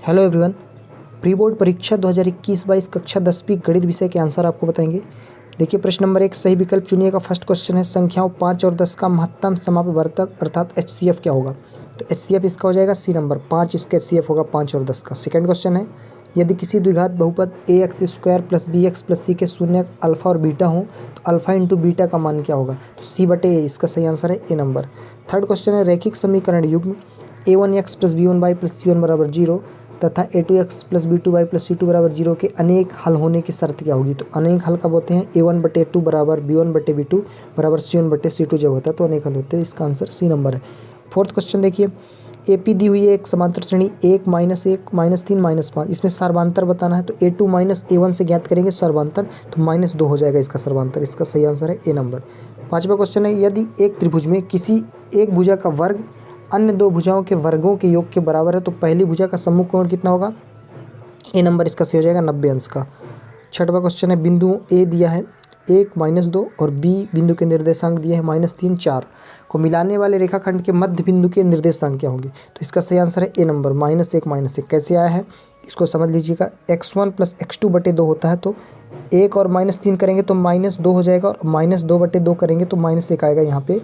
Hello everyone, pre board परीक्षा 2021-22 कक्षा 10वीं गणित विषय के आंसर आपको बताएंगे। देखिए प्रश्न नंबर 1 सही विकल्प चुनिएगा। फर्स्ट क्वेश्चन है संख्याओं 5 और 10 का महत्तम समापवर्तक अर्थात एचसीएफ क्या होगा। तो एचसीएफ इसका हो जाएगा सी नंबर 5, इसका एचसीएफ होगा 5 और 10 का। सेकंड क्वेश्चन है यदि किसी द्विघात बहुपद A X square plus B X plus C के शून्य अल्फा और बीटा हो तो अल्फा इंटू बीटा का मान क्या होगा। तो सी बटे ए, इसका सही आंसर है ए नंबर। थर्ड क्वेश्चन है रैखिक समीकरण युग्म a1x plus b1y plus c1 बराबर 0 तथा a2x plus b2y plus c2 बराबर 0 के अनेक हल होने की शर्त क्या होगी। तो अनेक हल कब होते हैं, a1/2 बराबर b1/b2 बराबर c1/c2 जब होता है तो अनेक हल होते हैं। इसका आंसर सी नंबर है। फोर्थ क्वेश्चन देखिए AP दी हुई है एक समांतर श्रेणी 1 -1 -3 -5, इसमें सर्वांतर बताना है। तो a2 माइनस a1 से ज्ञात करेंगे सर्वांतर, तो -2 हो जाएगा इसका सर्वांतर। इसका सही आंसर है ए नंबर। पांचवा क्वेश्चन है यदि एक त्रिभुज में किसी एक भुजा का वर्ग अन्य दो भुजाओं के वर्गों के योग के बराबर है तो पहली भुजा का सम्मुख कोण कितना होगा। ए नंबर इसका सही हो जाएगा 90 अंश का। छठवां क्वेश्चन है बिंदु ए दिया है 1 -2 और बी बिंदु के निर्देशांक दिए हैं -3 4 को मिलाने वाले रेखाखंड के मध्य बिंदु के निर्देशांक क्या होंगे। तो इसका सही आंसर है ए नंबर -1 -1। कैसे आया है इसको समझ लीजिएगा। x1 प्लस x2/2 होता है तो 1 और -3 करेंगे तो -2 हो जाएगा और -2/2 करेंगे तो -1 आएगा यहाँ पे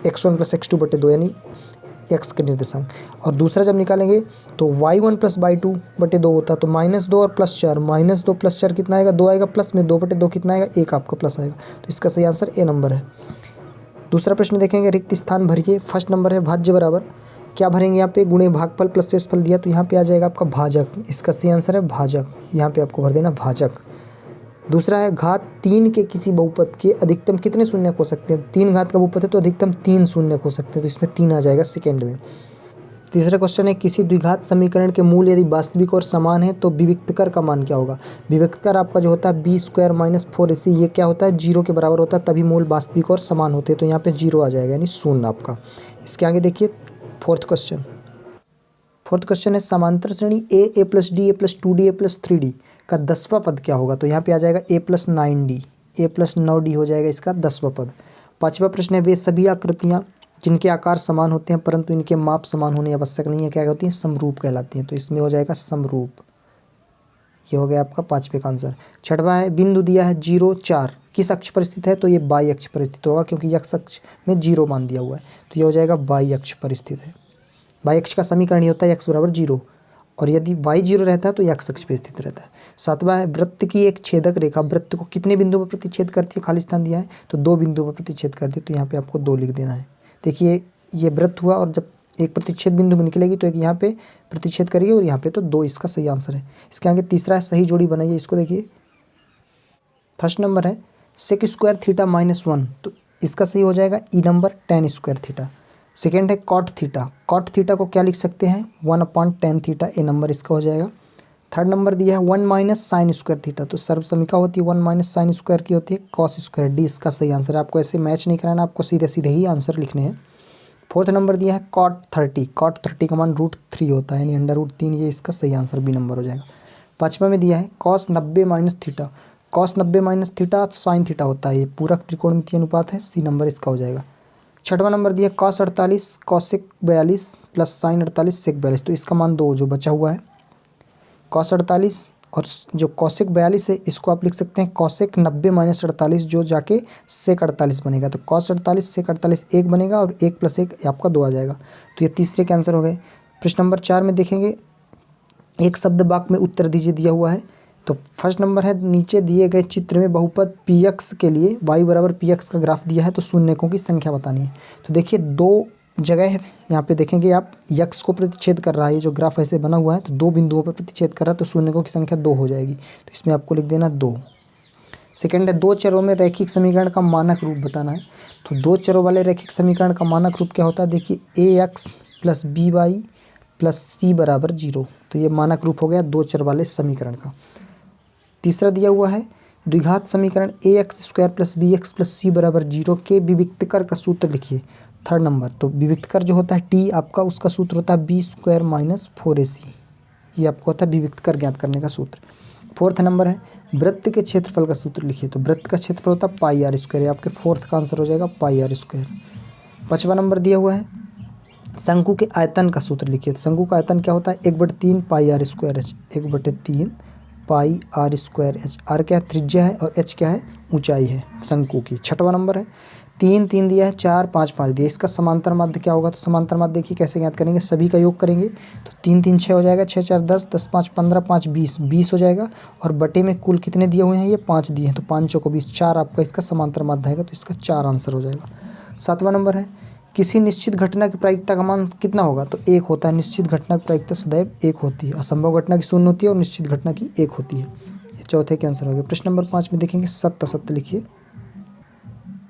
x1 प्लस x2/2 यानी x के निर्देशांक। और दूसरा जब निकालेंगे तो y1 प्लस y2/2 होता है तो -2 और +4, -2 + 4 कितना आएगा 2 आएगा, प्लस में 2/2 कितना आएगा 1 आपका प्लस आएगा। तो इसका सही आंसर ए नंबर है। दूसरा प्रश्न देखेंगे रिक्त स्थान भरिए। फर्स्ट नंबर है भाज्य बराबर क्या भरेंगे यहाँ पे, गुणे भागफल प्लस शेषफल दिया तो यहाँ पे आ जाएगा आपका भाजक। इसका सही आंसर है भाजक, यहाँ पे आपको भर देना भाजक। दूसरा है घात 3 के किसी बहुपद के अधिकतम कितने शून्यक हो सकते हैं। 3 घात का बहुपद है तो अधिकतम 3 शून्यक हो सकते हैं, तो इसमें 3 आ जाएगा सेकेंड में। तीसरा क्वेश्चन है किसी द्विघात समीकरण के मूल यदि वास्तविक और समान है तो विविक्तकर का मान क्या होगा। विविक्तकर आपका जो होता है b² - 4ac, ये क्या होता है 0 के बराबर होता है, तभी मूल वास्तविक और समान होते हैं, तो यहाँ पे 0 आ जाएगा यानी शून्य आपका। इसके आगे देखिए फोर्थ क्वेश्चन है समांतर श्रेणी a + d a + 2d a + 3d का 10वां पद क्या होगा। तो यहाँ पे आ जाएगा a + 9d, a + 9d हो जाएगा इसका 10वां पद। पांचवा प्रश्न है वे सभी आकृतियाँ जिनके आकार समान होते हैं परंतु इनके माप समान होने आवश्यक नहीं है क्या होती हैं, समरूप कहलाती हैं, तो इसमें हो जाएगा समरूप। ये हो गया आपका पाँचवें का आंसर। छठवां है बिंदु दिया है 0 4 किस अक्ष पर स्थित है, तो ये बाई अक्ष पर स्थित होगा क्योंकि x अक्ष में 0 मान दिया हुआ है, तो ये हो जाएगा बाई अक्ष पर स्थित है। बाई अक्ष का समीकरण ये होता है x बराबर 0 और यदि y 0 रहता है तो x अक्ष पर स्थित रहता है। सातवां है वृत्त की एक छेदक रेखा वृत्त को कितने बिंदुओं पर प्रतिच्छेद करती है, खाली स्थान दिया है तो 2 बिंदुओं पर प्रतिच्छेद करती है, तो यहाँ पे आपको 2 लिख देना है। देखिए ये वृत्त हुआ और जब एक प्रतिच्छेद बिंदु निकलेगी तो एक यहाँ पे प्रतिच्छेद करेगी और यहाँ पे तो 2 इसका सही आंसर है। इसके आगे तीसरा है सही जोड़ी बनाइए। इसको देखिए फर्स्ट नंबर है sec² थीटा -1, तो इसका सही हो जाएगा ई नंबर tan² थीटा। सेकेंड है cot थीटा को क्या लिख सकते हैं 1/tan थीटा, ए नंबर इसका हो जाएगा। थर्ड नंबर दिया है 1 - sin² थीटा, तो सर्वसमिका होती है 1 - sin² की होती है cos², डी इसका सही आंसर है। आपको ऐसे मैच नहीं कराना, आपको सीधे सीधे ही आंसर लिखने हैं। फोर्थ नंबर दिया है cot 30 का मान √3 होता है यानी √3, ये इसका सही आंसर बी नंबर हो जाएगा। पाँचवा में दिया है cos 90 - theta, cos 90 - theta sin theta होता है, ये पूरक त्रिकोणमितीय अनुपात है, सी नंबर इसका हो जाएगा। छठवां नंबर दिया cos 48 cosec 42 plus sin 48 sec 42, तो इसका मान 2 जो बचा हुआ है cos 48 और जो cosec 42 है इसको आप लिख सकते हैं cosec 90 - 48 जो जाके sec 48 बनेगा, तो cos 48 sec 48 1 बनेगा और 1 + 1 आपका 2 आ जाएगा, तो ये तीसरे के आंसर हो गए। प्रश्न नंबर 4 में देखेंगे एक शब्द वाक्य में उत्तर दीजिए दिया हुआ है। तो फर्स्ट नंबर है नीचे दिए गए चित्र में बहुपद px के लिए y बराबर px का ग्राफ दिया है तो शून्यकों की संख्या बतानी है। तो देखिए 2 जगह है यहाँ पे देखेंगे आप x को प्रतिच्छेद कर रहा है, ये जो ग्राफ ऐसे बना हुआ है तो 2 बिंदुओं पर प्रतिच्छेद कर रहा है तो शून्यकों की संख्या 2 हो जाएगी, तो इसमें आपको लिख देना 2। सेकेंड है 2 चरों में रैखिक समीकरण का मानक रूप बताना है। तो 2 चरों वाले रैखिक समीकरण का मानक रूप क्या होता है, देखिए ax + by + c बराबर 0, तो ये मानक रूप हो गया 2 चर वाले समीकरण का। तीसरा दिया हुआ है द्विघात समीकरण ax² + bx + c बराबर 0 के विविक्तकर का सूत्र लिखिए। थर्ड नंबर तो विविक्तकर जो होता है t आपका उसका सूत्र होता है b² - 4ac, ये आपको होता है विविक्तकर ज्ञात करने का सूत्र। फोर्थ नंबर है वृत्त के क्षेत्रफल का सूत्र लिखिए। तो वृत्त का क्षेत्रफल होता है πr², ये आपके फोर्थ का आंसर हो जाएगा πr²। पाँचवा नंबर दिया हुआ है शंकु के आयतन का सूत्र लिखिए। शंकु का आयतन क्या होता है? 1/3 pi R square H. 1/3 pi R square H. R क्या है? त्रिज्या है, और एच क्या है? ऊंचाई है शंकु की। छठवां नंबर है 3 3 दिया है, 4 5 5 दिया। इसका समांतर माध्य क्या होगा? तो समांतर माध्य देखिए कैसे ज्ञात करेंगे, सभी का योग करेंगे तो 3 3 6 हो जाएगा, 6 4 10, 10 5 15, 5 20, 20 हो जाएगा। और बटे में कुल कितने दिए हुए हैं? ये 5 दिए हैं, तो 5 चौको 20, 4 आपका इसका समांतर माध्य आएगा, तो इसका 4 आंसर हो जाएगा। 7वां नंबर है किसी निश्चित घटना की प्रायिकता का मान कितना होगा? तो 1 होता है। निश्चित घटना की प्रायिकता सदैव 1 होती है। असंभव घटना की 0 होती है और निश्चित घटना की 1 होती है। ये चौथे के आंसर हो गया। प्रश्न नंबर 5 में देखेंगे सत्य असत्य लिखिए।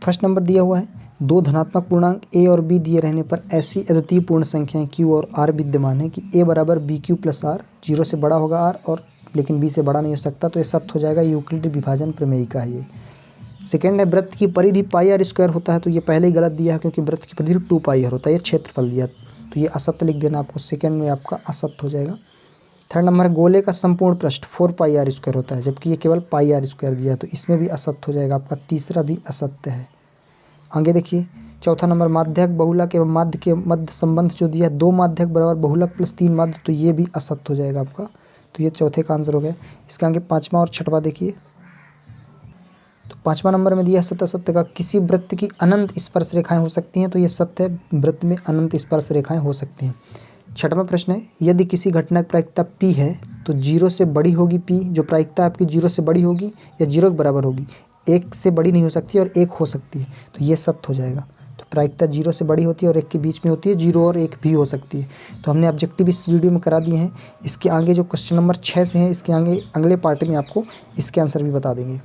फर्स्ट नंबर दिया हुआ है 2 धनात्मक पूर्णांक a और b दिए रहने पर ऐसी अद्वितीय पूर्ण संख्याएं q और r विद्यमान है कि a बराबर bq प्लस r, 0 से बड़ा होगा r और लेकिन b से बड़ा नहीं हो सकता, तो ये सत्य हो जाएगा। यूक्लिड विभाजन प्रमेय का है ये। सेकेंड है वृत्त की परिधि पाई आर स्क्वायर होता है, तो ये पहले ही गलत दिया है क्योंकि वृत्त की परिधि 2 पाई आर होता है, ये क्षेत्रफल दिया, तो ये असत्य लिख देना आपको। सेकेंड में आपका असत्य हो जाएगा। थर्ड नंबर है गोले का संपूर्ण पृष्ठ 4 पाई आर स्क्वायर होता है, जबकि ये केवल पाई आर स्क्वायर दिया है, तो इसमें भी असत्य हो जाएगा आपका। तीसरा भी असत्य है। आगे देखिए चौथा नंबर माध्यक बहुलक एवं माध्य के मध्य संबंध जो दिया है 2 माध्यक बराबर बहुलक प्लस 3 माध्य, तो ये भी असत्य हो जाएगा आपका। तो ये चौथे का आंसर हो गया। इसके आगे 5वां और 6वां देखिए। तो 5वां नंबर में दिया सत्य असत्य का किसी वृत्त की अनंत स्पर्श रेखाएं हो सकती हैं, तो ये सत्य है, वृत्त में अनंत स्पर्श रेखाएं हो सकती हैं। 6वां प्रश्न है यदि किसी घटना की प्रायिकता p है तो 0 से बड़ी होगी p, जो प्रायिकता आपकी 0 से बड़ी होगी या 0 के बराबर होगी, 1 से बड़ी नहीं हो सकती और 1 हो सकती है, तो ये सत्य हो जाएगा। तो प्रायिकता 0 से बड़ी होती है और 1 के बीच में होती है, 0 और 1 भी हो सकती है। तो हमने ऑब्जेक्टिव इस वीडियो में करा दिए हैं। इसके आगे जो क्वेश्चन नंबर 6 से हैं, इसके आगे अगले पार्ट में आपको इसके आंसर भी बता देंगे।